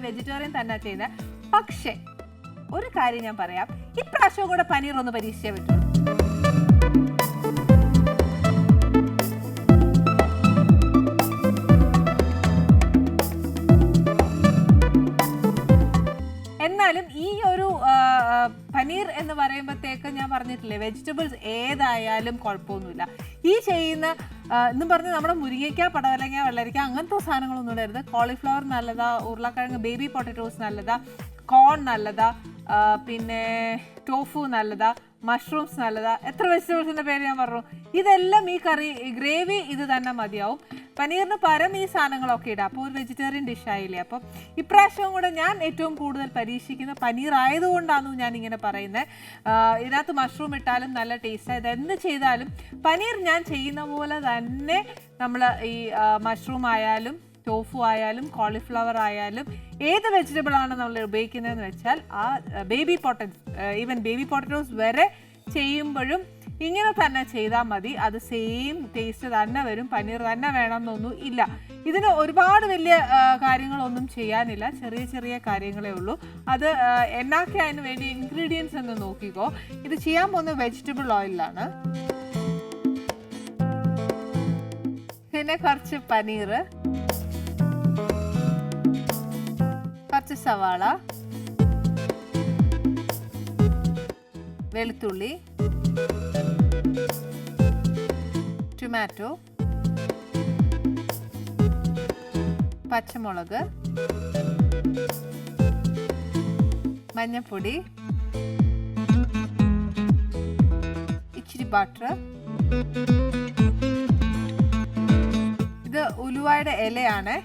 Vegetarian തന്നെ ചെയ്യുന്നത്. പക്ഷേ ഒരു കാര്യം ഞാൻ പറയാം, ഇപ്രാവശ്യവും കൂടെ പനീർ ഒന്ന് പരീക്ഷിച്ചേ പറ്റുള്ളൂ. എന്നാലും ഈ ഒരു പനീർ എന്ന് പറയുമ്പോഴത്തേക്ക് ഞാൻ പറഞ്ഞിട്ടില്ലേ, വെജിറ്റബിൾസ് ഏതായാലും കുഴപ്പമൊന്നുമില്ല. ഈ ചെയ്യുന്ന എന്നും പറഞ്ഞ് നമ്മുടെ മുരിങ്ങയ്ക്ക, പടവലങ്ങ, വെള്ളരിക്ക അങ്ങനത്തെ സാധനങ്ങളൊന്നും ഇടരുത്. കോളിഫ്ലവർ നല്ലതാ, ഉരുളക്കിഴങ്ങ്, ബേബി പൊട്ടറ്റോസ് നല്ലതാ, കോൺ നല്ലതാ, പിന്നെ ടോഫു നല്ലതാ, മഷ്റൂംസ് നല്ലതാ. എത്ര വെജിറ്റബിൾസിൻ്റെ പേര് ഞാൻ പറഞ്ഞു. ഇതെല്ലാം ഈ കറി, ഗ്രേവി ഇത് തന്നെ മതിയാവും. പനീറിന് പരം ഈ സാധനങ്ങളൊക്കെ ഇടാം. അപ്പോൾ ഒരു വെജിറ്റേറിയൻ ഡിഷായില്ലേ. അപ്പം ഇപ്രാവശ്യവും കൂടെ ഞാൻ ഏറ്റവും കൂടുതൽ പരീക്ഷിക്കുന്ന പനീർ ആയതുകൊണ്ടാണ് ഞാൻ ഇങ്ങനെ പറയുന്നത്. ഇതിനകത്ത് മഷ്റൂം ഇട്ടാലും നല്ല ടേസ്റ്റാണ്. ഇതെന്ത് ചെയ്താലും പനീർ ഞാൻ ചെയ്യുന്ന പോലെ തന്നെ നമ്മൾ ഈ മഷ്റൂം ആയാലും ടോഫു ആയാലും കോളിഫ്ലവർ ആയാലും ഏത് വെജിറ്റബിൾ ആണ് നമ്മൾ ഉപയോഗിക്കുന്നതെന്ന് വെച്ചാൽ ആ ഈവൻ ബേബി പൊട്ടറ്റോസ് വരെ ചെയ്യുമ്പോഴും ഇങ്ങനെ തന്നെ ചെയ്താൽ മതി. അത് സെയിം ടേസ്റ്റ് തന്നെ വരും. പനീർ തന്നെ വേണമെന്നൊന്നും ഇല്ല. ഇതിന് ഒരുപാട് വലിയ കാര്യങ്ങളൊന്നും ചെയ്യാനില്ല, ചെറിയ ചെറിയ കാര്യങ്ങളേ ഉള്ളൂ. അത് എന്നൊക്കെ അതിന് വേണ്ടി ഇൻഗ്രീഡിയൻസ് എന്ന് നോക്കിക്കോ. ഇത് ചെയ്യാൻ പോകുന്ന വെജിറ്റബിൾ ഓയിലാണ്. പിന്നെ കുറച്ച് പനീർ, കുറച്ച് സവാള, വെളുത്തുള്ളി, ടൊമാറ്റോ, പച്ചമുളക്, മഞ്ഞൾപ്പൊടി, ഇച്ചിരി ബട്ടർ. ഇത് ഉലുവയുടെ ഇലയാണ്.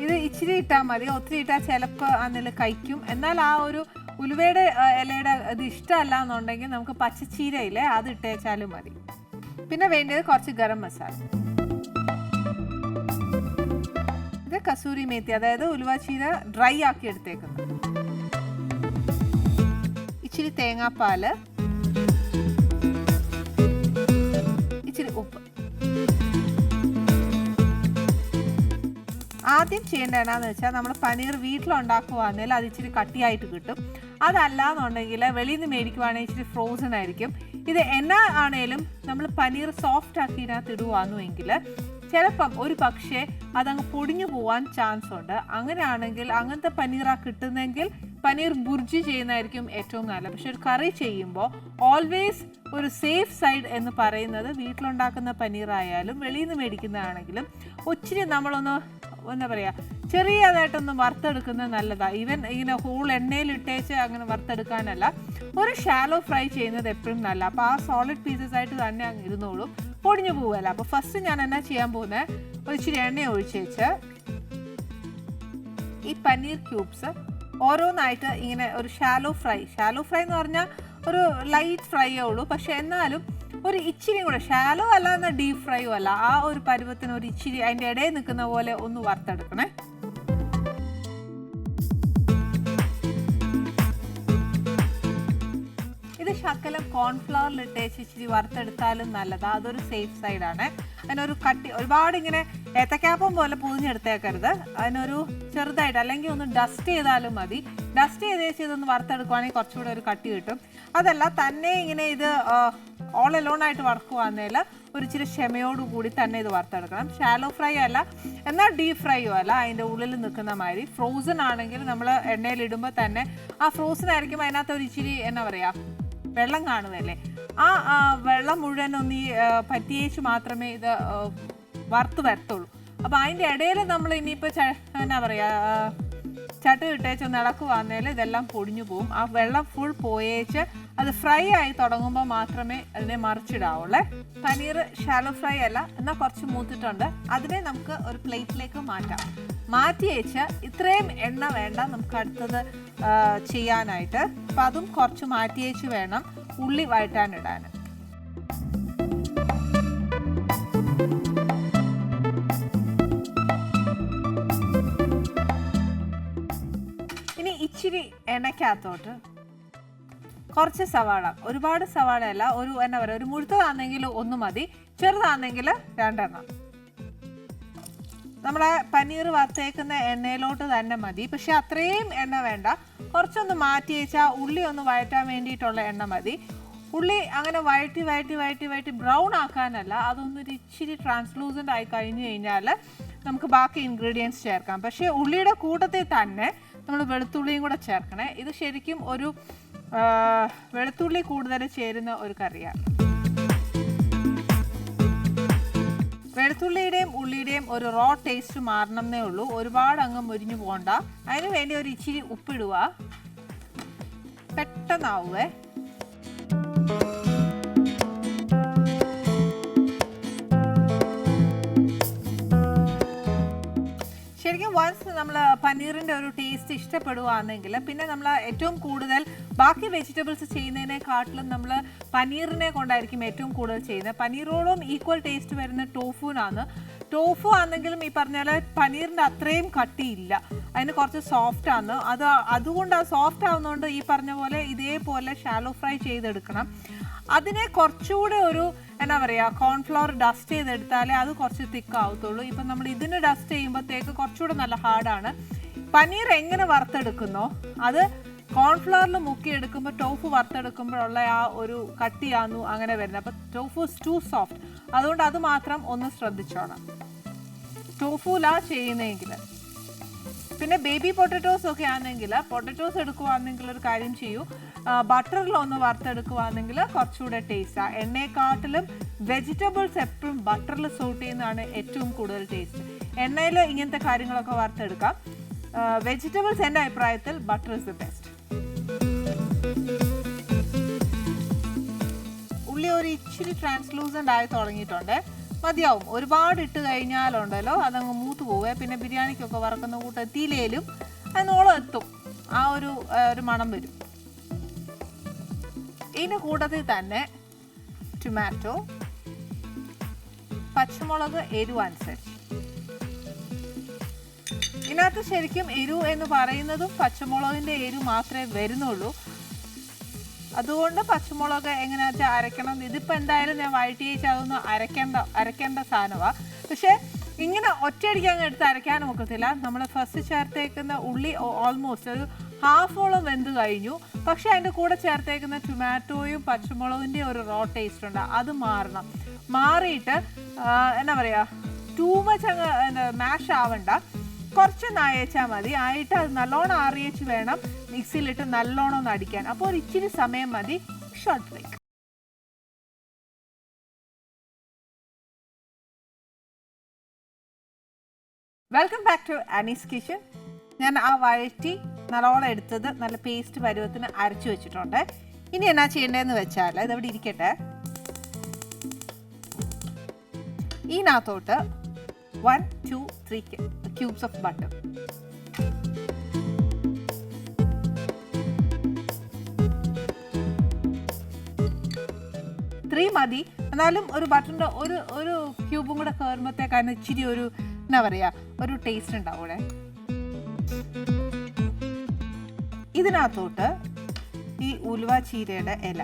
ഇത് ഇച്ചിരി ഇട്ടാൽ മതി, ഒത്തിരി ഇട്ടാൽ ചിലപ്പോൾ അതിൽ കഴിക്കും. എന്നാൽ ആ ഒരു ഉലുവയുടെ ഇലയുടെ ഇത് ഇഷ്ടമല്ല എന്നുണ്ടെങ്കിൽ നമുക്ക് പച്ചച്ചീരയില്ലേ അത് ഇട്ടേച്ചാലും മതി. പിന്നെ വേണ്ടത് കുറച്ച് ഗരം മസാല. ഇത് കസൂരി മേത്തി, അതായത് ഉലുവ ചീര ഡ്രൈ ആക്കി എടുത്തേക്കുന്നത്. ഇച്ചിരി തേങ്ങാപ്പാല്, ഇച്ചിരി ഉപ്പ്. ആദ്യം ചെയ്യേണ്ട എന്നാന്ന് വെച്ചാൽ നമ്മൾ പനീർ വീട്ടിലുണ്ടാക്കുവാണെങ്കിൽ അത് ഇച്ചിരി കട്ടിയായിട്ട് കിട്ടും. അതല്ലാന്നുണ്ടെങ്കിൽ വെളിയിൽ നിന്ന് മേടിക്കുവാണെങ്കിൽ ഇച്ചിരി ഫ്രോസൺ ആയിരിക്കും. ഇത് എന്നാ ആണേലും നമ്മൾ പനീർ സോഫ്റ്റ് ആക്കി ഇതിനകത്ത് ഇടുവാന്നുവെങ്കിൽ ചിലപ്പം ഒരു പക്ഷേ അതങ്ങ് പൊടിഞ്ഞു പോവാൻ ചാൻസ് ഉണ്ട്. അങ്ങനെയാണെങ്കിൽ അങ്ങനത്തെ പനീറാണ് കിട്ടുന്നെങ്കിൽ പനീർ ബുർജി ചെയ്യുന്നതായിരിക്കും ഏറ്റവും നല്ലത്. പക്ഷെ ഒരു കറി ചെയ്യുമ്പോൾ ഓൾവേസ് ഒരു സേഫ് സൈഡ് എന്ന് പറയുന്നത് വീട്ടിലുണ്ടാക്കുന്ന പനീറായാലും വെളിയിൽ നിന്ന് മേടിക്കുന്നതാണെങ്കിലും ഒത്തിരി നമ്മളൊന്ന് എന്താ പറയുക, ചെറിയതായിട്ടൊന്ന് വറുത്തെടുക്കുന്നത് നല്ലതാണ്. ഈവൻ ഇങ്ങനെ ഹോൾ എണ്ണയിലിട്ടേച്ച് അങ്ങനെ വറുത്തെടുക്കാനല്ല, ഒരു ഷാലോ ഫ്രൈ ചെയ്യുന്നത് എപ്പോഴും നല്ല. അപ്പോൾ ആ സോളിഡ് പീസസ് ആയിട്ട് തന്നെ അങ്ങ് ഇരുന്നോളും, പൊടിഞ്ഞു പോവുകയല്ല. അപ്പോൾ ഫസ്റ്റ് ഞാൻ എന്നാ ചെയ്യാൻ പോകുന്നത്, ഒരു ഇച്ചിരി എണ്ണ ഒഴിച്ചേച്ച് ഈ പനീർ ക്യൂബ്സ് ഓരോന്നായിട്ട് ഇങ്ങനെ ഒരു ഷാലോ ഫ്രൈ എന്ന് പറഞ്ഞാൽ ഒരു ലൈറ്റ് ഫ്രൈയേ ഉള്ളൂ. പക്ഷെ എന്നാലും ഒരു ഇച്ചിരി കൂടെ ഷാലോ അല്ല എന്നാൽ ഡീപ്പ് ഫ്രൈയും അല്ല, ആ ഒരു പരുവത്തിന് ഒരു ഇച്ചിരി അതിൻ്റെ ഇടയിൽ നിൽക്കുന്ന പോലെ ഒന്ന് വറുത്തെടുക്കണേ. ഇത് ശകലം കോൺഫ്ലവറിലിട്ടേച്ച് ഇച്ചിരി വറുത്തെടുത്താലും നല്ലതാണ്. അതൊരു സേഫ് സൈഡാണ്. അതിനൊരു കട്ടി, ഒരുപാട് ഇങ്ങനെ ഏത്തക്കാപ്പം പോലെ പൊതിഞ്ഞെടുത്തേക്കരുത്. അതിനൊരു ചെറുതായിട്ട്, അല്ലെങ്കിൽ ഒന്ന് ഡസ്റ്റ് ചെയ്താലും മതി. ഡസ്റ്റ് ചെയ്തേച്ച് ഇതൊന്ന് വറുത്തെടുക്കുവാണെങ്കിൽ കുറച്ചുകൂടെ ഒരു കട്ടി കിട്ടും. അതല്ല തന്നെ ഇങ്ങനെ ഇത് ഓൾ എലോണായിട്ട് വറുക്കുവാന്നേൽ ഒരു ഇച്ചിരി ക്ഷമയോടുകൂടി തന്നെ ഇത് വറുത്തെടുക്കണം. ഷാലോ ഫ്രൈ അല്ല എന്നാൽ ഡീപ്പ് ഫ്രൈയും അല്ല, അതിൻ്റെ ഉള്ളിൽ നിൽക്കുന്ന മാതിരി. ഫ്രോസൺ ആണെങ്കിൽ നമ്മൾ എണ്ണയിലിടുമ്പോൾ തന്നെ ആ ഫ്രോസൺ ആയിരിക്കും അതിനകത്ത് ഒരു ഇച്ചിരി എന്നാ പറയുക വെള്ളം കാണുമല്ലേ, ആ വെള്ളം മുഴുവനൊന്ന് ഈ പറ്റിയേച്ച് മാത്രമേ ഇത് വറുത്ത് വരത്തുള്ളൂ. അപ്പോൾ അതിൻ്റെ ഇടയിൽ നമ്മൾ ഇനിയിപ്പോൾ എന്നാ പറയുക ചട്ട് ഇട്ടേച്ച് ഒന്ന് ഇളക്കുവാന്നേൽ ഇതെല്ലാം പൊടിഞ്ഞു പോവും. ആ വെള്ളം ഫുൾ പോയേച്ച് അത് ഫ്രൈ ആയി തുടങ്ങുമ്പോൾ മാത്രമേ അതിനെ മറിച്ചിടാവുള്ളേ. പനീർ ഷാലോ ഫ്രൈ അല്ല എന്നാൽ കുറച്ച് മൂത്തിട്ടുണ്ട്. അതിനെ നമുക്ക് ഒരു പ്ലേറ്റിലേക്ക് മാറ്റാം. മാറ്റി വെച്ച് ഇത്രയും എണ്ണ വേണ്ട നമുക്ക് അടുത്തത് ചെയ്യാനായിട്ട്. അപ്പം അതും കുറച്ച് മാറ്റി വെച്ച് വേണം ഉള്ളി വഴറ്റാനിടാൻ. ഇനി ഇച്ചിരി എണ്ണയ്ക്കകത്തോട്ട് കുറച്ച് സവാള, ഒരുപാട് സവാളയല്ല, ഒരു എന്നാ പറയുക, ഒരു മുഴുത്തതാണെങ്കിൽ ഒന്ന് മതി, ചെറുതാണെങ്കിൽ 2 എണ്ണം. നമ്മളെ പനീർ വറുത്തേക്കുന്ന എണ്ണയിലോട്ട് തന്നെ മതി. പക്ഷെ അത്രയും എണ്ണ വേണ്ട, കുറച്ചൊന്ന് മാറ്റി വെച്ചാൽ ഉള്ളി ഒന്ന് വഴറ്റാൻ വേണ്ടിയിട്ടുള്ള എണ്ണ മതി. ഉള്ളി അങ്ങനെ വഴറ്റി ബ്രൗൺ ആക്കാനല്ല, അതൊന്നൊരു ഇച്ചിരി ട്രാൻസ്ലൂസൻ്റ് ആയി കഴിഞ്ഞു കഴിഞ്ഞാൽ നമുക്ക് ബാക്കി ഇൻഗ്രീഡിയൻസ് ചേർക്കാം. പക്ഷേ ഉള്ളിയുടെ കൂട്ടത്തിൽ തന്നെ നമ്മൾ വെളുത്തുള്ളിയും കൂടെ ചേർക്കണേ. ഇത് ശരിക്കും ഒരു വെളുത്തുള്ളി കൂടുതൽ ചേരുന്ന ഒരു കറിയാണ്. വെളുത്തുള്ളിയുടെയും ഉള്ളിയുടെയും ഒരു റോ ടേസ്റ്റ് മാറണമെന്നേ ഉള്ളൂ, ഒരുപാട് അങ്ങ് മുരിഞ്ഞു പോകണ്ട. അതിന് വേണ്ടി ഒരു ഇച്ചിരി ഉപ്പിടുക, പെട്ടെന്നാവുവേ. ശരിക്കും വൺസ് നമ്മൾ പനീറിൻ്റെ ഒരു ടേസ്റ്റ് ഇഷ്ടപ്പെടുകയാണെങ്കിൽ പിന്നെ നമ്മൾ ഏറ്റവും കൂടുതൽ ബാക്കി വെജിറ്റബിൾസ് ചെയ്യുന്നതിനെക്കാട്ടിലും നമ്മൾ പനീറിനെ കൊണ്ടായിരിക്കും ഏറ്റവും കൂടുതൽ ചെയ്യുന്നത്. പനീറോടും ഈക്വൽ ടേസ്റ്റ് വരുന്ന ടോഫുവിനാണ്. ടോഫു ആണെങ്കിലും ഈ പറഞ്ഞാൽ പനീറിൻ്റെ അത്രയും കട്ടിയില്ല, അതിന് കുറച്ച് സോഫ്റ്റ് ആണ്. അതുകൊണ്ട് ആ സോഫ്റ്റ് ആവുന്നതുകൊണ്ട് ഈ പറഞ്ഞ പോലെ ഇതേപോലെ ഷാലോ ഫ്രൈ ചെയ്തെടുക്കണം. അതിനെ കുറച്ചുകൂടെ ഒരു എന്നാ പറയുക, കോൺഫ്ലവർ ഡസ്റ്റ് ചെയ്തെടുത്താലേ അത് കുറച്ച് തിക്കാവത്തുള്ളൂ. ഇപ്പം നമ്മൾ ഇതിന് ഡസ്റ്റ് ചെയ്യുമ്പോഴത്തേക്ക് കുറച്ചുകൂടെ നല്ല ഹാർഡാണ്. പനീർ എങ്ങനെ വറുത്തെടുക്കുന്നോ അത് കോൺഫ്ലവറിൽ മുക്കിയെടുക്കുമ്പോൾ ടോഫു വറുത്തെടുക്കുമ്പോഴുള്ള ആ ഒരു കട്ടിയാന്നു അങ്ങനെ വരുന്നത്. അപ്പം ടോഫു ഇസ് ടു സോഫ്റ്റ്, അതുകൊണ്ട് അത് മാത്രം ഒന്ന് ശ്രദ്ധിച്ചോണം ടോഫുലാ ചെയ്യുന്നതെങ്കിൽ. പിന്നെ ബേബി പൊട്ടറ്റോസ് ഒക്കെ ആണെങ്കിൽ, പൊട്ടറ്റോസ് എടുക്കുവാണെങ്കിൽ ഒരു കാര്യം ചെയ്യൂ, ബട്ടറിലൊന്ന് വറുത്തെടുക്കുവാണെങ്കിൽ കുറച്ചുകൂടെ ടേസ്റ്റാണ്. എണ്ണയെക്കാട്ടിലും വെജിറ്റബിൾസ് എപ്പോഴും ബട്ടറിൽ സൂട്ട് ചെയ്യുന്നതാണ് ഏറ്റവും കൂടുതൽ ടേസ്റ്റ്. എണ്ണയിൽ ഇങ്ങനത്തെ കാര്യങ്ങളൊക്കെ വറുത്തെടുക്കാം. വെജിറ്റബിൾസ് എൻ്റെ അഭിപ്രായത്തിൽ ബട്ടർ ഇസ് ദ ബെസ്റ്റ്. ഉള്ളി ഒരു ഇച്ചിരി ട്രാൻസ്ലൂസൻ്റ് ആയി തുടങ്ങിയിട്ടുണ്ട്, മതിയാവും. ഒരുപാട് ഇട്ട് കഴിഞ്ഞാലുണ്ടല്ലോ അതങ്ങ് മൂത്ത് പോവുക. പിന്നെ ബിരിയാണിക്കൊക്കെ വറക്കുന്ന കൂട്ടത്തിലേലും അതിനോളം എത്തും, ആ ഒരു മണം വരും. ഇതിന് കൂട്ടത്തിൽ തന്നെ ടൊമാറ്റോ, പച്ചമുളക് എരിവ് അനുസരിച്ച്. ഇതിനകത്ത് ശരിക്കും എരിവ് എന്ന് പറയുന്നതും പച്ചമുളകിൻ്റെ എരിവ് മാത്രമേ വരുന്നുള്ളൂ. അതുകൊണ്ട് പച്ചമുളക് എങ്ങനെയാ വെച്ചാൽ അരക്കണം. ഇതിപ്പോൾ എന്തായാലും ഞാൻ വഴറ്റി വെച്ചാൽ അതൊന്നും അരക്കേണ്ട സാധനമാണ്. പക്ഷേ ഇങ്ങനെ ഒറ്റയടിക്ക് അങ്ങ് എടുത്ത് അരയ്ക്കാനും ഒക്കത്തില്ല. നമ്മൾ ഫസ്റ്റ് ചേർത്തേക്കുന്ന ഉള്ളി ഓൾമോസ്റ്റ് ഒരു ഹാഫോളം വെന്ത് കഴിഞ്ഞു. പക്ഷേ അതിൻ്റെ കൂടെ ചേർത്തേക്കുന്ന ടൊമാറ്റോയും പച്ചമുളകിൻ്റെ ഒരു റോ ടേസ്റ്റ് ഉണ്ട്, അത് മാറണം. മാറിയിട്ട് എന്നാ പറയുക, ടൂ മച്ച് അങ്ങ് മാഷ് ആവണ്ട, കുറച്ചൊന്ന് അയച്ചാൽ മതി. ആയിട്ട് അത് നല്ലോണം ആറിയേച്ച് വേണം മിക്സിയിലിട്ട് നല്ലോണം ഒന്ന് അടിക്കാൻ. അപ്പോൾ ഒരു ഇച്ചിരി സമയം മതി. Short break. Welcome back to Annie's kitchen. ഞാൻ ആ വഴറ്റി നല്ലോണം എടുത്തത് നല്ല പേസ്റ്റ് പരുവത്തിന് അരച്ചു വെച്ചിട്ടുണ്ട്. ഇനി എന്നാ ചെയ്യേണ്ടതെന്ന് വെച്ചാൽ ഇതവിടെ ഇരിക്കട്ടെ. ഇതിനകത്തോട്ട് 1, 2, 3 ക്യൂബ്സ് ഓഫ് ബട്ടർ. മതി. എന്നാലും ഒരു ബട്ടറിൻ്റെ ഒരു ക്യൂബും കൂടെ കയറുമ്പോഴത്തേക്കാണ് ഇച്ചിരി ഒരു എന്നാ പറയുക, ഒരു ടേസ്റ്റ് ഉണ്ടാവും ഇവിടെ. ഇതിനകത്തോട്ട് ഈ ഉലുവ ചീരയുടെ ഇല,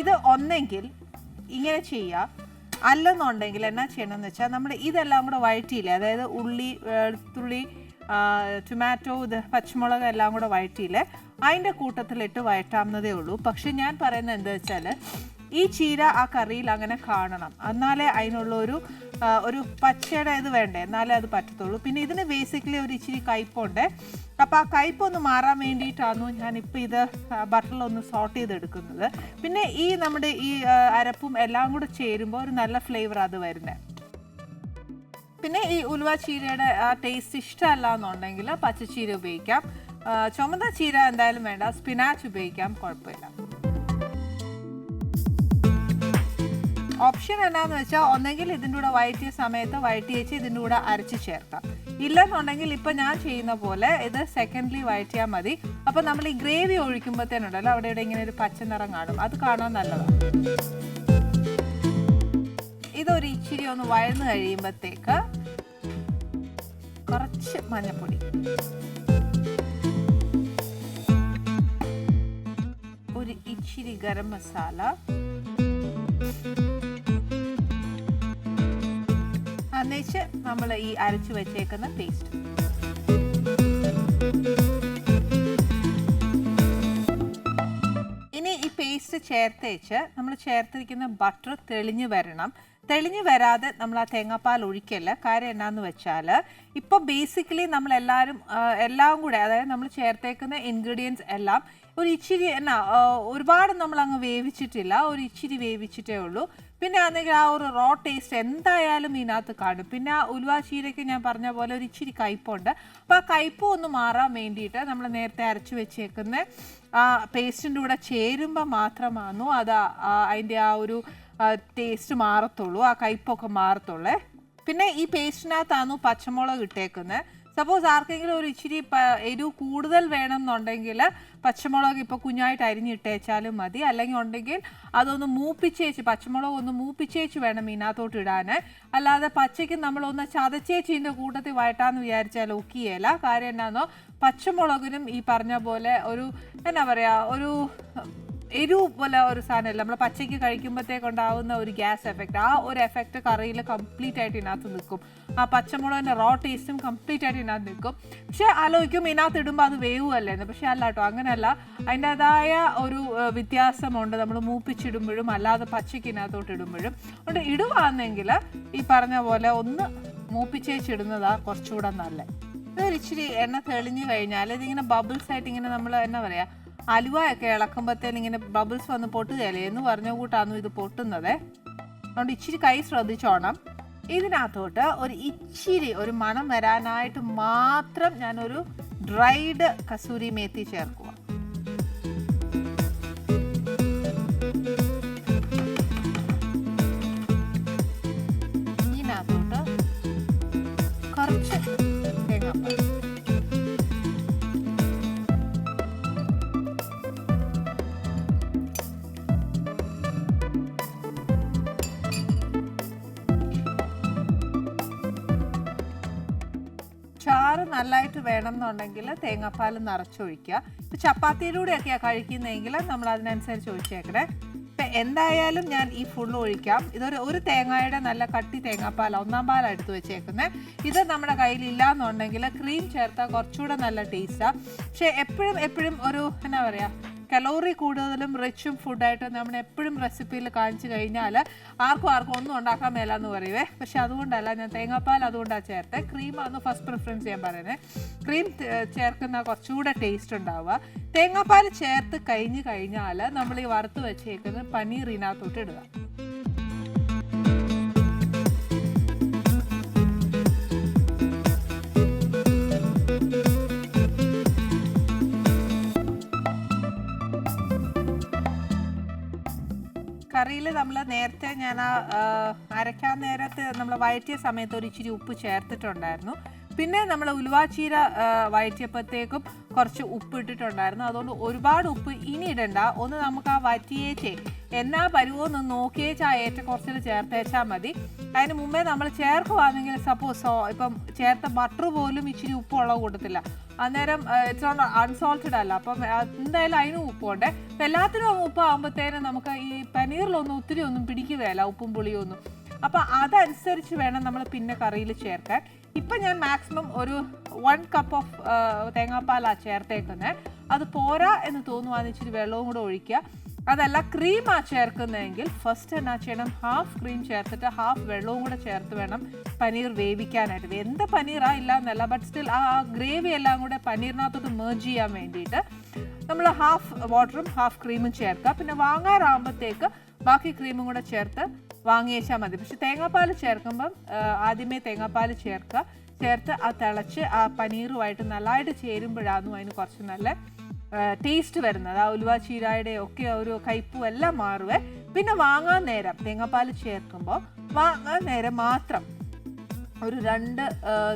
ഇത് ഒന്നെങ്കിൽ ഇങ്ങനെ ചെയ്യുക, അല്ലെന്നുണ്ടെങ്കിൽ എന്നാ ചെയ്യണമെന്ന് വെച്ചാൽ നമ്മൾ ഇതെല്ലാം കൂടെ വഴറ്റിയില്ലേ, അതായത് ഉള്ളി, വെളുത്തുള്ളി, ടൊമാറ്റോ, പച്ചമുളക് എല്ലാം കൂടെ വഴറ്റിയില്ലേ, അതിൻ്റെ കൂട്ടത്തിലിട്ട് വഴറ്റാവുന്നതേ ഉള്ളൂ. പക്ഷെ ഞാൻ പറയുന്നത് എന്താ വെച്ചാൽ ഈ ചീര ആ കറിയിൽ അങ്ങനെ കാണണം, എന്നാലേ അതിനുള്ള ഒരു പച്ചയുടെ ഇത് വേണ്ടേ, എന്നാലേ അത് പറ്റത്തുള്ളൂ. പിന്നെ ഇതിന് ബേസിക്കലി ഒരു ഇച്ചിരി കയ്പുണ്ട്. അപ്പോൾ ആ കയ്പൊന്ന് മാറാൻ വേണ്ടിയിട്ടാണ് ഞാനിപ്പോൾ ഇത് ബട്ടറിലൊന്ന് സോട്ട് ചെയ്തെടുക്കുന്നത്. പിന്നെ ഈ നമ്മുടെ ഈ അരപ്പും എല്ലാം കൂടെ ചേരുമ്പോൾ ഒരു നല്ല ഫ്ലേവർ അത് വരുന്നത്. പിന്നെ ഈ ഉലുവ ചീരയുടെ ആ ടേസ്റ്റ് ഇഷ്ടമല്ല എന്നുണ്ടെങ്കിൽ പച്ചച്ചീര ഉപയോഗിക്കാം. ചുമന്ന ചീര എന്തായാലും വേണ്ട, സ്പിനാച്ച് ഉപയോഗിക്കാം, കുഴപ്പമില്ല. ഓപ്ഷൻ എന്നാന്ന് വെച്ചാൽ ഒന്നെങ്കിൽ ഇതിൻ്റെ കൂടെ വഴറ്റിയ സമയത്ത് വഴറ്റി വെച്ച് ഇതിൻ്റെ കൂടെ അരച്ച് ചേർക്കാം. ഇല്ലെന്നുണ്ടെങ്കിൽ ഇപ്പം ഞാൻ ചെയ്യുന്ന പോലെ ഇത് സെക്കൻഡ്ലി വഴറ്റിയാൽ മതി. അപ്പം നമ്മൾ ഈ ഗ്രേവി ഒഴിക്കുമ്പോഴത്തേനുണ്ടല്ലോ അവിടെ ഇവിടെ ഇങ്ങനെ ഒരു പച്ച നിറം കാണും, അത് കാണാൻ നല്ലതാണ്. ഇതൊരു ഇച്ചിരി ഒന്ന് വഴന്ന് കഴിയുമ്പോഴത്തേക്ക് കുറച്ച് മഞ്ഞൾപ്പൊടി, ഒരു ഇച്ചിരി ഗരം മസാല, എന്നിട്ട് നമ്മൾ ഈ അരച്ചു വെച്ചേക്കുന്ന പേസ്റ്റ്. ഇനി ഈ പേസ്റ്റ് ചേർത്തേച്ച് നമ്മൾ ചേർത്തിരിക്കുന്ന ബട്ടർ തെളിഞ്ഞു വരണം. തെളിഞ്ഞു വരാതെ നമ്മൾ ആ തേങ്ങാപ്പാൽ ഒഴിക്കല്ല. കാര്യം എന്നാന്ന് വെച്ചാൽ ഇപ്പോൾ ബേസിക്കലി നമ്മളെല്ലാവരും എല്ലാം കൂടെ, അതായത് നമ്മൾ ചേർത്തേക്കുന്ന ഇൻഗ്രീഡിയൻസ് എല്ലാം ഒരു ഇച്ചിരി ഒരുപാട് നമ്മൾ അങ്ങ് വേവിച്ചിട്ടില്ല, ഒരു ഇച്ചിരി വേവിച്ചിട്ടേ ഉള്ളൂ. പിന്നെ ആണെങ്കിൽ ആ ഒരു റോ ടേസ്റ്റ് എന്തായാലും ഇതിനകത്ത് കാണും. പിന്നെ ആ ഉലുവ ചീരയ്ക്ക് ഞാൻ പറഞ്ഞ പോലെ ഒരു ഇച്ചിരി കയ്പുണ്ട്. അപ്പോൾ ആ കയ്പ് ഒന്ന് മാറാൻ വേണ്ടിയിട്ട് നമ്മൾ നേരത്തെ അരച്ചു വെച്ചേക്കുന്ന ആ പേസ്റ്റിൻ്റെ കൂടെ ചേരുമ്പോൾ മാത്രമാണോ അത് അതിൻ്റെ ആ ഒരു ടേസ്റ്റ് മാറത്തുള്ളൂ, ആ കയ്പൊക്കെ മാറത്തുള്ളേ. പിന്നെ ഈ പേസ്റ്റിനകത്താണ് പച്ചമുളക് ഇട്ടേക്കുന്നത്. സപ്പോസ് ആർക്കെങ്കിലും ഒരു ഇച്ചിരി എരിവ് കൂടുതൽ വേണം എന്നുണ്ടെങ്കിൽ പച്ചമുളക് ഇപ്പോൾ കുഞ്ഞായിട്ട് അരിഞ്ഞിട്ടേച്ചാലും മതി. അല്ലെങ്കിൽ ഉണ്ടെങ്കിൽ അതൊന്ന് മൂപ്പിച്ചേച്ച്, പച്ചമുളക് ഒന്ന് മൂപ്പിച്ചേച്ച് വേണം ഇതിനകത്തോട്ട് ഇടാൻ. അല്ലാതെ പച്ചയ്ക്ക് നമ്മളൊന്ന് ചതച്ചേച്ചിൻ്റെ കൂട്ടത്തിൽ വഴട്ടാന്ന് വിചാരിച്ചാൽ ഒക്കിയല്ല. കാര്യം എന്നാന്നോ, പച്ചമുളകിനും ഈ പറഞ്ഞ പോലെ ഒരു എന്നാ പറയുക, ഒരു എരിവ് പോലെ ഒരു സാധനമല്ല. നമ്മൾ പച്ചയ്ക്ക് കഴിക്കുമ്പോഴത്തേക്കുണ്ടാവുന്ന ഒരു ഗ്യാസ് എഫക്റ്റ്, ആ ഒരു എഫക്റ്റ് കറിയിൽ കംപ്ലീറ്റ് ആയിട്ട് ഇതിനകത്ത് നിൽക്കും. ആ പച്ചമുളകിൻ്റെ റോ ടേസ്റ്റും കംപ്ലീറ്റ് ആയിട്ട് ഇതിനകത്ത് നിൽക്കും. പക്ഷേ ആലോചിക്കും ഇതിനകത്ത് ഇടുമ്പോൾ അത് വേവുമല്ലേന്ന്. പക്ഷേ അല്ല കേട്ടോ, അങ്ങനെയല്ല. അതിൻ്റെതായ ഒരു വ്യത്യാസമുണ്ട് നമ്മൾ മൂപ്പിച്ചിടുമ്പോഴും അല്ലാതെ പച്ചയ്ക്ക് ഇതിനകത്തോട്ട് ഇടുമ്പോഴും. അതുകൊണ്ട് ഇടുവാണെങ്കിൽ ഈ പറഞ്ഞ പോലെ ഒന്ന് മൂപ്പിച്ചേച്ചിടുന്നതാണ് കുറച്ചുകൂടെ നല്ലത്. ഇതൊരു ഇച്ചിരി എണ്ണ തെളിഞ്ഞു കഴിഞ്ഞാൽ ഇതിങ്ങനെ ബബിൾസ് ആയിട്ട് ഇങ്ങനെ നമ്മൾ എന്നാ പറയുക, അലുവയൊക്കെ ഇളക്കുമ്പോഴത്തേന് ഇങ്ങനെ ബബിൾസ് വന്ന് പൊട്ടുകയല്ലേ എന്ന് പറഞ്ഞ കൂട്ടാണ് ഇത് പൊട്ടുന്നത്. അതുകൊണ്ട് ഇച്ചിരി കൈ ശ്രദ്ധിച്ചോണം. ഇതിനകത്തോട്ട് ഒരു ഇച്ചിരി ഒരു മണം വരാനായിട്ട് മാത്രം ഞാനൊരു ഡ്രൈഡ് കസൂരി മേത്തി ചേർക്കുക. ഇതിനകത്തോട്ട് കുറച്ച് തേങ്ങാപ്പാൽ, ചാറ് നല്ലതായിട്ട് വേണം എന്നുണ്ടെങ്കിൽ തേങ്ങാപ്പാൽ നിറച്ചൊഴിക്കുക. ഇപ്പം ചപ്പാത്തിയിലൂടെയൊക്കെയാണ് കഴിക്കുന്നതെങ്കിൽ നമ്മൾ അതിനനുസരിച്ച് ഒഴിച്ചേക്കണേ. ഇപ്പം എന്തായാലും ഞാൻ ഈ ഫുള്ള് ഒഴിക്കാം. ഒരു തേങ്ങയുടെ നല്ല കട്ടി തേങ്ങാപ്പാൽ, ഒന്നാം പാലാണ് എടുത്ത് വെച്ചേക്കുന്നത്. ഇത് നമ്മുടെ കയ്യിലില്ല എന്നുണ്ടെങ്കിൽ ക്രീം ചേർത്താൽ കുറച്ചുകൂടെ നല്ല ടേസ്റ്റാണ്. പക്ഷേ എപ്പോഴും ഒരു എന്നാ പറയുക, കലോറി കൂടുതലും റിച്ചും ഫുഡായിട്ട് നമ്മൾ എപ്പോഴും റെസിപ്പിയിൽ കാണിച്ചു കഴിഞ്ഞാൽ ആർക്കും ഒന്നും ഉണ്ടാക്കാൻ മേലെന്ന് പറയുവേ. പക്ഷെ അതുകൊണ്ടല്ല, ഞാൻ തേങ്ങാപ്പാൽ അതുകൊണ്ടാണ് ചേർത്തത്. ക്രീമാണ് ഫസ്റ്റ് പ്രിഫറൻസ് ഞാൻ പറയുന്നത്. ക്രീം ചേർക്കുന്ന കുറച്ചുകൂടെ ടേസ്റ്റ് ഉണ്ടാവുക. തേങ്ങാപ്പാൽ ചേർത്ത് കഴിഞ്ഞാൽ നമ്മൾ ഈ വറുത്ത് വെച്ചേക്കുന്ന പനീർ ഇതിനകത്തോട്ട് ഇടുക. കറിയിൽ നമ്മൾ നേരത്തെ ഞാൻ അരയ്ക്കാൻ നേരത്ത് നമ്മൾ വഴറ്റിയ സമയത്ത് ഒരു ഇച്ചിരി ഉപ്പ് ചേർത്തിട്ടുണ്ടായിരുന്നു. പിന്നെ നമ്മൾ ഉലുവാച്ചീര വഴറ്റിയപ്പോഴത്തേക്കും കുറച്ച് ഉപ്പ് ഇട്ടിട്ടുണ്ടായിരുന്നു. അതുകൊണ്ട് ഒരുപാട് ഉപ്പ് ഇനി ഇടണ്ട. ഒന്ന് നമുക്ക് ആ വറ്റിയേച്ചേ എന്നാ പരുവോന്ന് നോക്കിയേച്ച് ആ ഏറ്റക്കുറച്ചിൽ ചേർത്തേച്ചാൽ മതി. അതിന് മുമ്പേ നമ്മൾ ചേർക്കുവാണെങ്കിൽ സപ്പോസ് ഇപ്പം ചേർത്ത ബട്ടർ പോലും ഇച്ചിരി ഉപ്പുള്ള കൂട്ടത്തില്ല, അന്നേരം ഇറ്റ്സ് നോട്ട് അൺസോൾട്ടഡ് അല്ല. അപ്പം എന്തായാലും അതിനും ഉപ്പുണ്ട്. അപ്പം എല്ലാത്തിനും ഉപ്പാകുമ്പോഴത്തേനും നമുക്ക് ഈ പനീറിലൊന്നും ഒത്തിരി ഒന്നും പിടിക്കുകയല്ല, ഉപ്പും പുളിയൊന്നും. അപ്പം അതനുസരിച്ച് വേണം നമ്മൾ പിന്നെ കറിയിൽ ചേർക്കാൻ. ഇപ്പം ഞാൻ മാക്സിമം ഒരു 1 കപ്പ് ഓഫ് തേങ്ങാപ്പാലാണ് ചേർത്തേക്കുന്നത്. അത് പോരാ എന്ന് തോന്നുവാന്ന് ഇച്ചിരി വെള്ളവും കൂടെ ഒഴിക്കുക. അതല്ല ക്രീമാണ് ചേർക്കുന്നതെങ്കിൽ ഫസ്റ്റ് എന്നാ ചെയ്യണം, ഹാഫ് ക്രീം ചേർത്തിട്ട് ഹാഫ് വെള്ളവും കൂടെ ചേർത്ത് വേണം പനീർ വേവിക്കാനായിട്ട്. എന്ത് പനീറാ ഇല്ല എന്നല്ല, ബട്ട് സ്റ്റിൽ ആ ഗ്രേവി എല്ലാം കൂടെ പനീറിനകത്തോട്ട് മേർജ് ചെയ്യാൻ വേണ്ടിയിട്ട് നമ്മൾ ഹാഫ് വാട്ടറും ഹാഫ് ക്രീമും ചേർക്കുക. പിന്നെ വാങ്ങാറാകുമ്പോഴത്തേക്ക് ബാക്കി ക്രീമും കൂടെ ചേർത്ത് വാങ്ങിയേച്ചാൽ മതി. പക്ഷെ തേങ്ങാപ്പാൽ ചേർക്കുമ്പം ആദ്യമേ തേങ്ങാപ്പാൽ ചേർത്ത് ആ തിളച്ച് ആ പനീറുമായിട്ട് നല്ലതായിട്ട് ചേരുമ്പോഴാണ് അതിന് കുറച്ച് നല്ല ടേസ്റ്റ് വരുന്നത്. ആ ഉലുവ ചീരായുടെ ഒക്കെ ഒരു കയ്പും എല്ലാം മാറുവേ. പിന്നെ വാങ്ങാൻ നേരം തേങ്ങാപ്പാൽ ചേർക്കുമ്പോൾ വാങ്ങാൻ നേരം മാത്രം ഒരു 2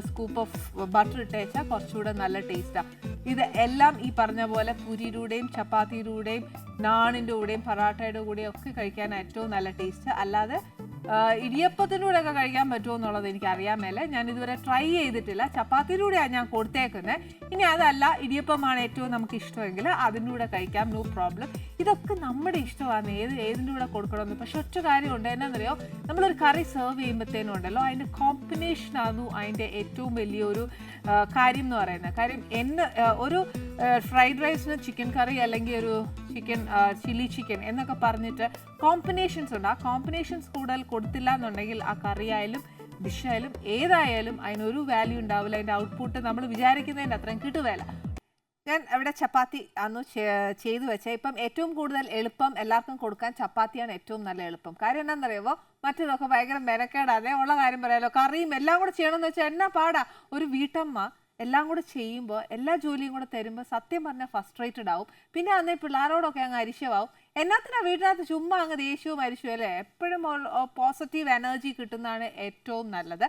സ്കൂപ്പ് ഓഫ് ബട്ടർ ഇട്ടേച്ചാൽ കുറച്ചുകൂടെ നല്ല ടേസ്റ്റാണ്. ഇത് എല്ലാം ഈ പറഞ്ഞ പോലെ പൂരിയിലൂടെയും ചപ്പാത്തിയിലൂടെയും നാണിൻ്റെ കൂടെയും പൊറാട്ടയുടെ കൂടെയും ഒക്കെ കഴിക്കാൻ ഏറ്റവും നല്ല ടേസ്റ്റ്. അല്ലാതെ ഇടിയപ്പത്തിൻ്റെ കൂടെയൊക്കെ കഴിക്കാൻ പറ്റുമോ എന്നുള്ളത് എനിക്ക് അറിയാൻ മേലെ. ഞാൻ ഇതുവരെ ട്രൈ ചെയ്തിട്ടില്ല. ചപ്പാത്തിയിലൂടെയാണ് ഞാൻ കൊടുത്തേക്കുന്നത്. ഇനി അതല്ല ഇടിയപ്പമാണ് ഏറ്റവും നമുക്ക് ഇഷ്ടമെങ്കിൽ അതിൻ്റെ കൂടെ കഴിക്കാം, നോ പ്രോബ്ലം. ഇതൊക്കെ നമ്മുടെ ഇഷ്ടമാണ് ഏതിൻ്റെ കൂടെ കൊടുക്കണമെന്ന്. പക്ഷെ ഒറ്റ കാര്യമുണ്ട്, എന്നാണെന്നറിയോ, നമ്മളൊരു കറി സെർവ് ചെയ്യുമ്പോഴത്തേനും ഉണ്ടല്ലോ അതിൻ്റെ കോമ്പിനേഷനാണ് അതിൻ്റെ ഏറ്റവും വലിയൊരു കാര്യം എന്ന് പറയുന്നത്. കാര്യം ഒരു ഫ്രൈഡ് റൈസിന് ചിക്കൻ കറി അല്ലെങ്കിൽ ഒരു ചില്ലി ചിക്കൻ എന്നൊക്കെ പറഞ്ഞിട്ട് കോമ്പിനേഷൻസ് ഉണ്ട്. ആ കോമ്പിനേഷൻസ് കൂടുതൽ കൊടുത്തില്ല എന്നുണ്ടെങ്കിൽ ആ കറിയായാലും ഡിഷായാലും ഏതായാലും അതിനൊരു വാല്യൂ ഉണ്ടാവില്ല. അതിൻ്റെ ഔട്ട്പുട്ട് നമ്മൾ വിചാരിക്കുന്നതിൻ്റെ അത്രയും കിട്ടുകയില്ല. ഞാൻ ഇവിടെ ചപ്പാത്തി അന്ന് ചെയ്തു വെച്ചാൽ ഇപ്പം ഏറ്റവും കൂടുതൽ എളുപ്പം എല്ലാവർക്കും കൊടുക്കാൻ ചപ്പാത്തിയാണ് ഏറ്റവും നല്ല എളുപ്പം. കാര്യം എന്താണെന്നറിയുമോ, മറ്റേതൊക്കെ ഭയങ്കര മെനക്കേടാതെ ഉള്ള കാര്യം പറയാമല്ലോ. കറിയും എല്ലാം കൂടെ ചെയ്യണമെന്ന് വെച്ചാൽ എന്നാ പാടാ. ഒരു വീട്ടമ്മ എല്ലാം കൂടെ ചെയ്യുമ്പോൾ എല്ലാ ജോലിയും കൂടെ തരുമ്പോൾ സത്യം പറഞ്ഞാൽ ഫസ്ട്രേറ്റഡ് ആവും. പിന്നെ അന്നേ പിള്ളേരോടൊക്കെ അങ്ങ് അരിശമാവും. എന്നാത്തിനാ വീട്ടിനകത്ത് ചുമ്മാ അങ്ങ് ദേഷ്യവും അരിശവും അല്ലേ. എപ്പോഴും പോസിറ്റീവ് എനർജി കിട്ടുന്നതാണ് ഏറ്റവും നല്ലത്.